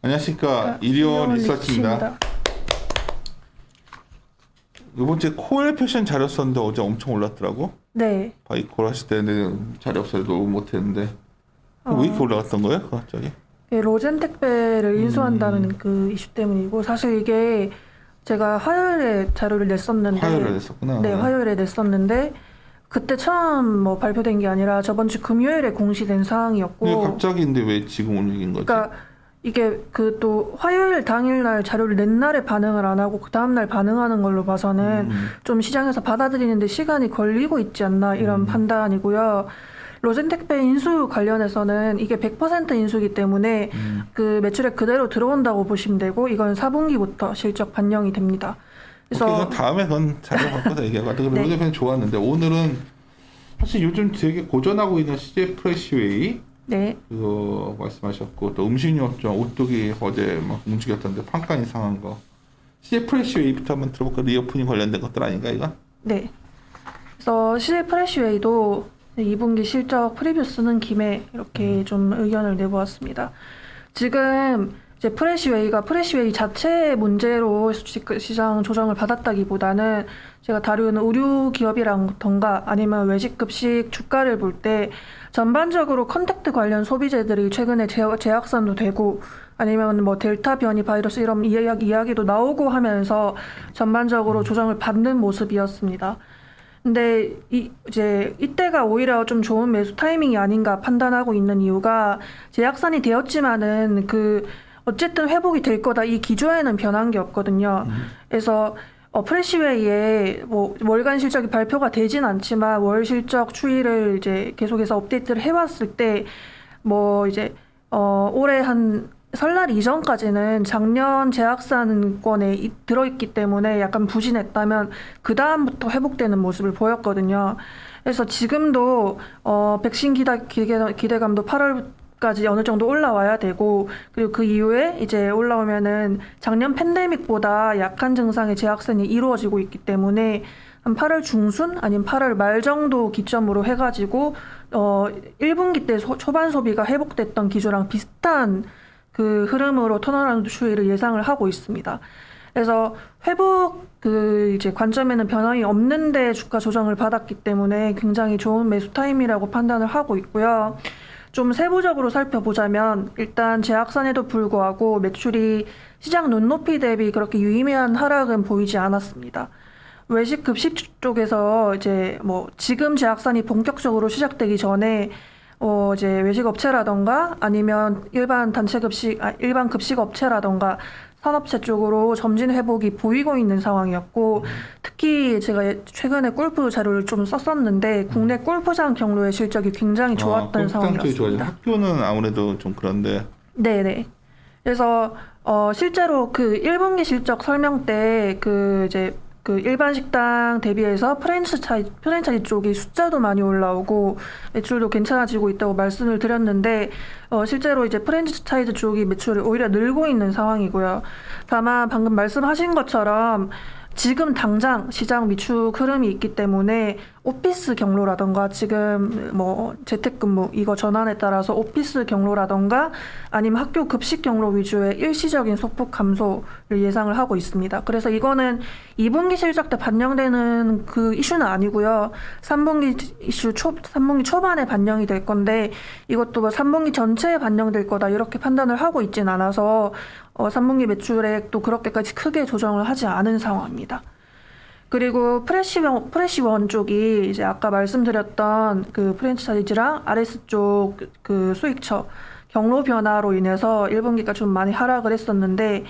안녕하십니까. 일위원 리서치입니다. 이번 주에 코엘 패션 자료 썼는데 어제 엄청 올랐더라고. 네. 바이콜 하실 때는 자료 없어서 너무 못했는데 왜 이렇게 올라갔던 거예요? 갑자기? 로젠 택배를 인수한다는 그 이슈 때문이고, 사실 이게 제가 화요일에 자료를 냈었는데, 화요일에 냈었구나. 네, 화요일에 냈었는데 그때 처음 뭐 발표된 게 아니라 저번 주 금요일에 공시된 사항이었고. 이게 갑자기인데 왜 지금 올리는 거지? 그러니까 이게 그 또 화요일 당일날 자료를 낸 날에 반응을 안 하고 그 다음날 반응하는 걸로 봐서는 좀 시장에서 받아들이는데 시간이 걸리고 있지 않나 이런 판단이고요. 로젠 택배 인수 관련해서는 이게 100% 인수기 때문에 그 매출액 그대로 들어온다고 보시면 되고, 이건 4분기부터 실적 반영이 됩니다. 그래서 다음에 그건 자료 바꿔서 얘기하고 네. 로젠 패션 좋았는데 오늘은 사실 요즘 되게 고전하고 있는 CJ 프레시웨이 네. 그거 말씀하셨고, 또 음식료 업종 오뚜기 어제 막 움직였던데 판가 이상한 거. CJ 프레시웨이부터 한번 들어볼까? 리오프닝 관련된 것들 아닌가 이거? 네. 그래서 CJ 프레시웨이도 2분기 실적 프리뷰 쓰는 김에 이렇게 좀 의견을 내보았습니다. 지금 이제 프레시웨이가 프레시웨이 자체의 문제로 시장 조정을 받았다기보다는 제가 다루는 의류 기업이라던가 아니면 외식 급식 주가를 볼 때 전반적으로 컨택트 관련 소비재들이 최근에 재확산도 되고, 아니면 뭐 델타 변이 바이러스 이런 이야기도 나오고 하면서 전반적으로 조정을 받는 모습이었습니다. 근데 이제 이때가 오히려 좀 좋은 매수 타이밍이 아닌가 판단하고 있는 이유가, 재확산이 되었지만은 그 어쨌든 회복이 될 거다 이 기조에는 변한 게 없거든요. 그래서 프레시웨이에 뭐 월간 실적이 발표가 되진 않지만 월 실적 추이를 이제 계속해서 업데이트를 해왔을 때 뭐 이제 올해 한 설날 이전까지는 작년 재확산권에 들어있기 때문에 약간 부진했다면 그 다음부터 회복되는 모습을 보였거든요. 그래서 지금도 백신 기대감도 8월까지 어느 정도 올라와야 되고, 그리고 그 이후에 이제 올라오면은 작년 팬데믹보다 약한 증상의 재확산이 이루어지고 있기 때문에 한 8월 중순 아니면 8월 말 정도 기점으로 해가지고 1분기 때 초반 소비가 회복됐던 기조랑 비슷한 그 흐름으로 턴어라운드 추이를 예상을 하고 있습니다. 그래서 회복 그 이제 관점에는 변함이 없는데 주가 조정을 받았기 때문에 굉장히 좋은 매수 타임이라고 판단을 하고 있고요. 좀 세부적으로 살펴보자면 일단 재확산에도 불구하고 매출이 시장 눈높이 대비 그렇게 유의미한 하락은 보이지 않았습니다. 외식 급식 쪽에서 이제 뭐 지금 재확산이 본격적으로 시작되기 전에 이제 외식 업체라던가 아니면 일반 급식 업체라던가 산업체 쪽으로 점진 회복이 보이고 있는 상황이었고, 특히 제가 최근에 골프 자료를 좀 썼었는데 국내 골프장 경로의 실적이 굉장히 좋았던 상황이었습니다. 학교는 아무래도 좀 그런데. 네네. 그래서 실제로 그 1분기 실적 설명 때 그 이제 그 일반 식당 대비해서 프랜차이즈 쪽이 숫자도 많이 올라오고 매출도 괜찮아지고 있다고 말씀을 드렸는데, 실제로 이제 프랜차이즈 쪽이 매출이 오히려 늘고 있는 상황이고요. 다만 방금 말씀하신 것처럼 지금 당장 시장 위축 흐름이 있기 때문에 오피스 경로라던가 지금 뭐 재택근무 이거 전환에 따라서 오피스 경로라던가 아니면 학교 급식 경로 위주의 일시적인 소폭 감소를 예상을 하고 있습니다. 그래서 이거는 2분기 실적 때 반영되는 그 이슈는 아니고요. 3분기 초반에 반영이 될 건데, 이것도 뭐 3분기 전체에 반영될 거다 이렇게 판단을 하고 있진 않아서 3분기 매출액도 그렇게까지 크게 조정을 하지 않은 상황입니다. 그리고 프레시원 쪽이 이제 아까 말씀드렸던 그 프랜차이즈랑 RS 쪽 그 수익처 경로 변화로 인해서 1분기가 좀 많이 하락을 했었는데,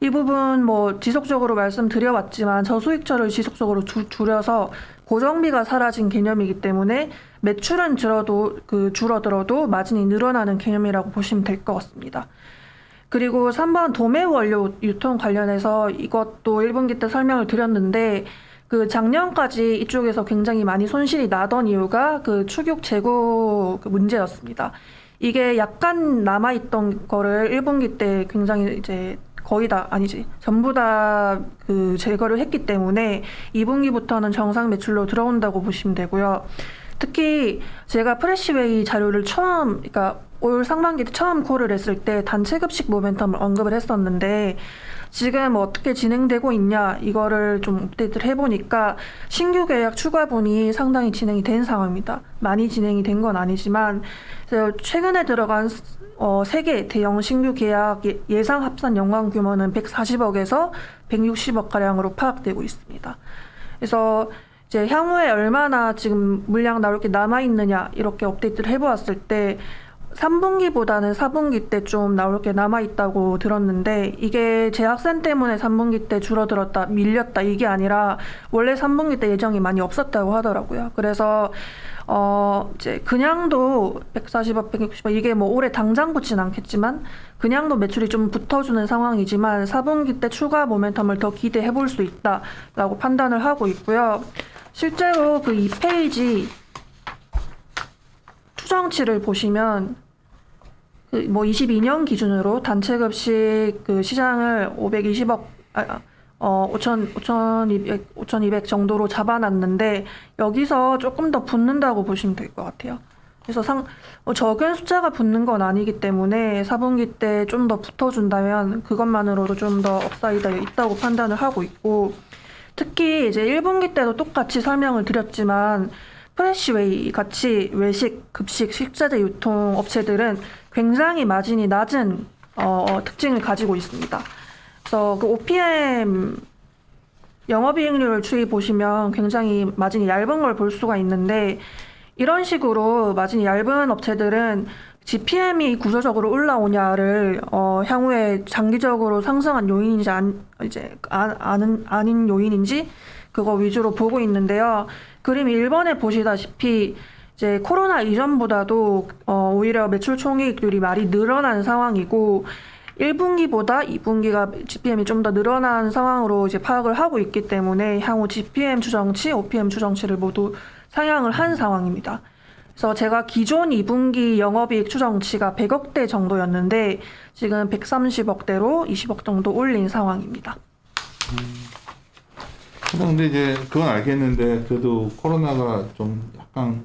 이 부분 뭐 지속적으로 말씀드려왔지만 저수익처를 지속적으로 줄여서 고정비가 사라진 개념이기 때문에 매출은 줄어들어도 마진이 늘어나는 개념이라고 보시면 될 것 같습니다. 그리고 3번 도매 원료 유통 관련해서 이것도 1분기 때 설명을 드렸는데, 그 작년까지 이쪽에서 굉장히 많이 손실이 나던 이유가 그 축육 재고 그 문제였습니다. 이게 약간 남아있던 거를 1분기 때 굉장히 이제 거의 다 아니지 전부 다 그 제거를 했기 때문에 2분기부터는 정상 매출로 들어온다고 보시면 되고요. 특히 제가 프레시웨이 자료를 그러니까 올 상반기 때 처음 콜을 했을 때 단체 급식 모멘텀을 언급을 했었는데 지금 어떻게 진행되고 있냐 이거를 좀 업데이트를 해보니까 신규 계약 추가분이 상당히 진행이 된 상황입니다. 많이 진행이 된 건 아니지만 최근에 들어간 3개 대형 신규 계약 예상 합산 연간 규모는 140억에서 160억 가량으로 파악되고 있습니다. 그래서 이제 향후에 얼마나 지금 물량 나올 게 남아 있느냐 이렇게 업데이트를 해보았을 때 3분기보다는 4분기 때 좀 나올 게 남아 있다고 들었는데 이게 재학생 때문에 3분기 때 줄어들었다, 밀렸다 이게 아니라 원래 3분기 때 예정이 많이 없었다고 하더라고요. 그래서 이제 그냥도 140억, 160억 이게 뭐 올해 당장 붙진 않겠지만 그냥도 매출이 좀 붙어주는 상황이지만 4분기 때 추가 모멘텀을 더 기대해 볼 수 있다라고 판단을 하고 있고요. 실제로 그 2페이지 추정치를 보시면 뭐 22년 기준으로 단체 급식 그 시장을 520억 5,200 정도로 잡아놨는데 여기서 조금 더 붙는다고 보시면 될 것 같아요. 그래서 적은 숫자가 붙는 건 아니기 때문에 4분기 때 좀 더 붙어준다면 그것만으로도 좀 더 업사이드가 있다고 판단을 하고 있고 특히 이제 1분기 때도 똑같이 설명을 드렸지만 프레시웨이 같이 외식, 급식, 식자재 유통 업체들은 굉장히 마진이 낮은 특징을 가지고 있습니다. 그래서 그 OPM 영업이익률을 추이 보시면 굉장히 마진이 얇은 걸 볼 수가 있는데 이런 식으로 마진이 얇은 업체들은 GPM이 구조적으로 올라오냐를 향후에 장기적으로 상승한 요인인지 아닌 요인인지 그거 위주로 보고 있는데요. 그림 1번에 보시다시피 이제 코로나 이전보다도 오히려 매출 총이익률이 많이 늘어난 상황이고 1분기보다 2분기가 GPM이 좀 더 늘어난 상황으로 이제 파악을 하고 있기 때문에 향후 GPM 추정치, OPM 추정치를 모두 상향을 한 상황입니다. 그래서 제가 기존 2분기 영업이익 추정치가 100억대 정도였는데 지금 130억대로 20억 정도 올린 상황입니다. 근데 이제 그건 알겠는데 그래도 코로나가 좀 약간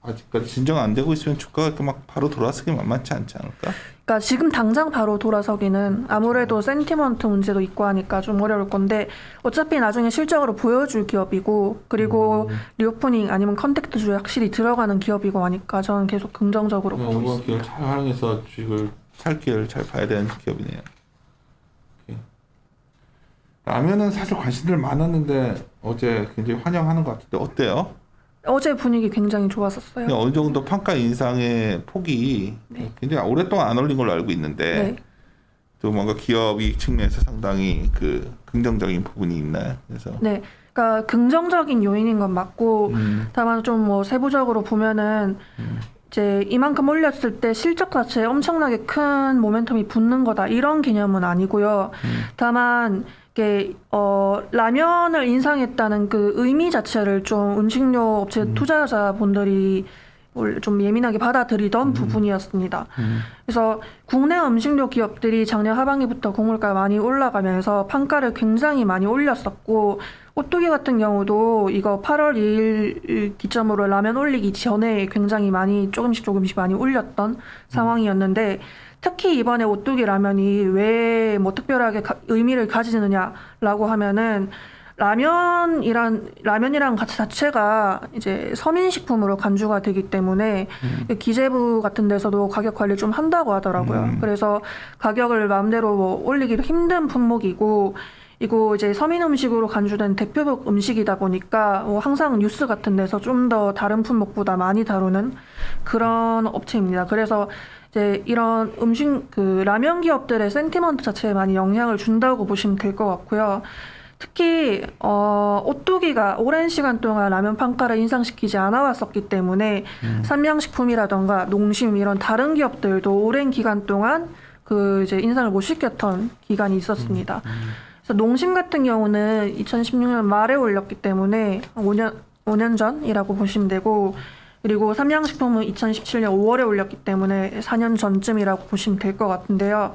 아직까지 진정 안 되고 있으면 주가가 이렇게 막 바로 돌아서기 만만치 않지 않을까? 그러니까 지금 당장 바로 돌아서기는 아무래도 센티먼트 문제도 있고 하니까 좀 어려울 건데 어차피 나중에 실적으로 보여줄 기업이고 그리고 리오프닝 아니면 컨택트주에 확실히 들어가는 기업이고 하니까 저는 계속 긍정적으로 보고 이번 있습니다. 기회를 잘 활용해서 주식을 살 기회를 잘 봐야 되는 기업이네요. 오케이. 라면은 사실 관심들 많았는데 어제 굉장히 환영하는 것 같은데 어때요? 어제 분위기 굉장히 좋았었어요. 어느 정도 판가 인상의 폭이 네. 굉장히 오랫동안 안 올린 걸로 알고 있는데 네. 또 뭔가 기업 이익 측면에서 상당히 그 긍정적인 부분이 있나요? 그래서 네. 그러니까 긍정적인 요인인 건 맞고 다만 좀 뭐 세부적으로 보면은 이제 이만큼 올렸을 때 실적 자체에 엄청나게 큰 모멘텀이 붙는 거다 이런 개념은 아니고요. 다만 이게 라면을 인상했다는 그 의미 자체를 좀 음식료 업체 투자자분들이 원래 좀 예민하게 받아들이던 부분이었습니다. 그래서 국내 음식료 기업들이 작년 하반기부터 곡물가가 많이 올라가면서 판가를 굉장히 많이 올렸었고 오뚜기 같은 경우도 이거 8월 2일 기점으로 라면 올리기 전에 굉장히 많이 조금씩 많이 올렸던 상황이었는데 특히 이번에 오뚜기 라면이 왜 뭐 특별하게 의미를 가지느냐라고 하면은 라면이랑 가치 자체가 이제 서민식품으로 간주가 되기 때문에 기재부 같은 데서도 가격 관리 좀 한다고 하더라고요. 그래서 가격을 마음대로 뭐 올리기도 힘든 품목이고 이거 이제 서민 음식으로 간주된 대표적 음식이다 보니까 뭐 항상 뉴스 같은 데서 좀 더 다른 품목보다 많이 다루는 그런 업체입니다. 그래서 이제 이런 음식 그 라면 기업들의 센티먼트 자체에 많이 영향을 준다고 보시면 될 것 같고요. 특히 오뚜기가 오랜 시간 동안 라면 판가를 인상시키지 않아 왔었기 때문에 삼양식품이라던가 농심 이런 다른 기업들도 오랜 기간 동안 그 이제 인상을 못 시켰던 기간이 있었습니다. 그래서 농심 같은 경우는 2016년 말에 올렸기 때문에 5년 전이라고 보시면 되고 그리고 삼양식품은 2017년 5월에 올렸기 때문에 4년 전쯤이라고 보시면 될 것 같은데요.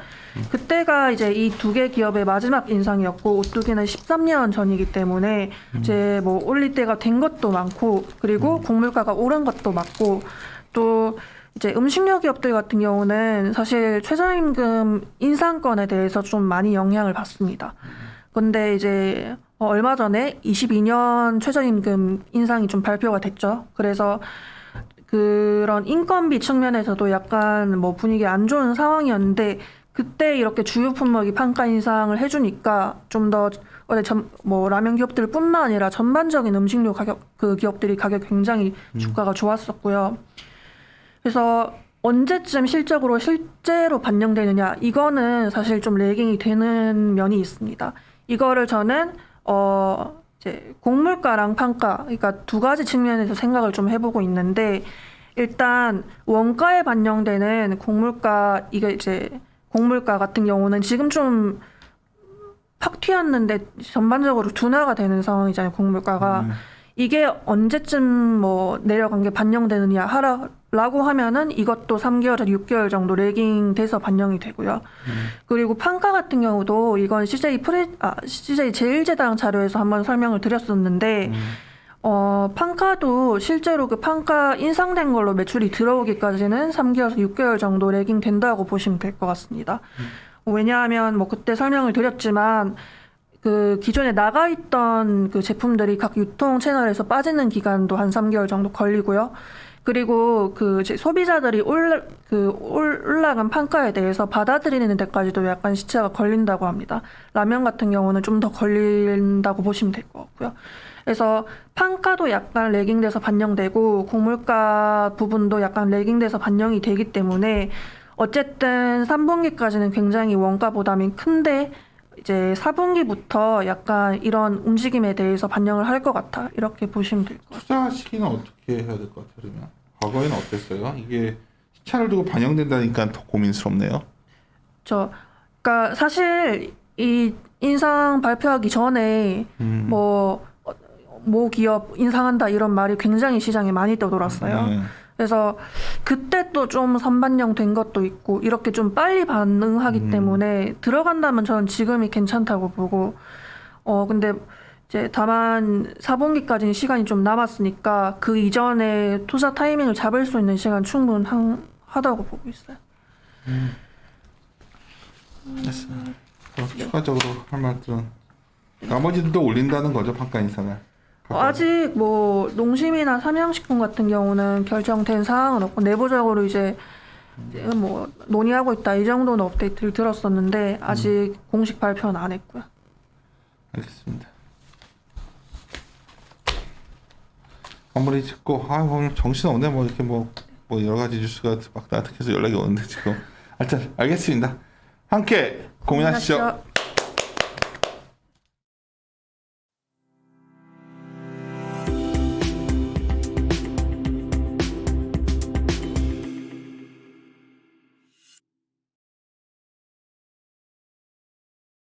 그때가 이제 이 두 개 기업의 마지막 인상이었고 오뚜기는 13년 전이기 때문에 이제 뭐 올릴 때가 된 것도 많고 그리고 곡물가가 오른 것도 맞고 또 이제 음식료 기업들 같은 경우는 사실 최저임금 인상권에 대해서 좀 많이 영향을 받습니다. 근데 이제 얼마 전에 22년 최저임금 인상이 좀 발표가 됐죠. 그래서 그런 인건비 측면에서도 약간 뭐 분위기 안 좋은 상황이었는데 그때 이렇게 주요 품목이 판가 인상을 해주니까 좀 더 뭐 라면 기업들뿐만 아니라 전반적인 음식료 가격 그 기업들이 가격 굉장히 주가가 좋았었고요. 그래서 언제쯤 실제로 반영되느냐 이거는 사실 좀 레깅이 되는 면이 있습니다. 이거를 저는 이제 곡물가랑 판가 그러니까 두 가지 측면에서 생각을 좀 해보고 있는데 일단 원가에 반영되는 곡물가 이게 이제 곡물가 같은 경우는 지금 좀 팍 튀었는데 전반적으로 둔화가 되는 상황이잖아요. 곡물가가 이게 언제쯤 뭐 내려간 게 반영되느냐 라고 하면은 이것도 3개월에서 6개월 정도 레깅 돼서 반영이 되고요. 그리고 판가 같은 경우도 이건 CJ 제일제당 자료에서 한번 설명을 드렸었는데 판가도 실제로 그 판가 인상된 걸로 매출이 들어오기까지는 3개월에서 6개월 정도 레깅 된다고 보시면 될 것 같습니다. 왜냐하면 뭐 그때 설명을 드렸지만 그 기존에 나가 있던 그 제품들이 각 유통 채널에서 빠지는 기간도 한 3개월 정도 걸리고요. 그리고 그 소비자들이 올라간 판가에 대해서 받아들이는 데까지도 약간 시차가 걸린다고 합니다. 라면 같은 경우는 좀 더 걸린다고 보시면 될 것 같고요. 그래서 판가도 약간 레깅돼서 반영되고 곡물가 부분도 약간 레깅돼서 반영이 되기 때문에 어쨌든 3분기까지는 굉장히 원가 부담이 큰데 이제 4분기부터 약간 이런 움직임에 대해서 반영을 할 것 같아 이렇게 보시면 될 것 같아요. 투자 시기는 어떻게 해야 될 것 같아요? 그러면 과거에는 어땠어요? 이게 시차를 두고 반영된다니까 더 고민스럽네요. 그러니까 사실 이 인상 발표하기 전에 뭐 기업 인상한다 이런 말이 굉장히 시장에 많이 떠돌았어요. 그래서 그때 또 좀 선반영 된 것도 있고 이렇게 좀 빨리 반응하기 때문에 들어간다면 저는 지금이 괜찮다고 보고 근데 이제 다만 4분기까지는 시간이 좀 남았으니까 그 이전에 투자 타이밍을 잡을 수 있는 시간 충분하다고 보고 있어요. 됐어요. 추가적으로 할 말들은 나머지들도 올린다는 거죠, 판가 인상을. 아직 뭐 농심이나 삼양식품 같은 경우는 결정된 사항은 없고 내부적으로 이제 뭐 논의하고 있다 이 정도는 업데이트를 들었었는데 아직 공식 발표는 안 했고요. 알겠습니다. 마무리 짓고 오늘 정신 없네 뭐 이렇게 뭐 여러 가지 뉴스가 막 나한테 계속 연락이 오는데 지금 하여튼 알겠습니다. 함께 고민하시죠.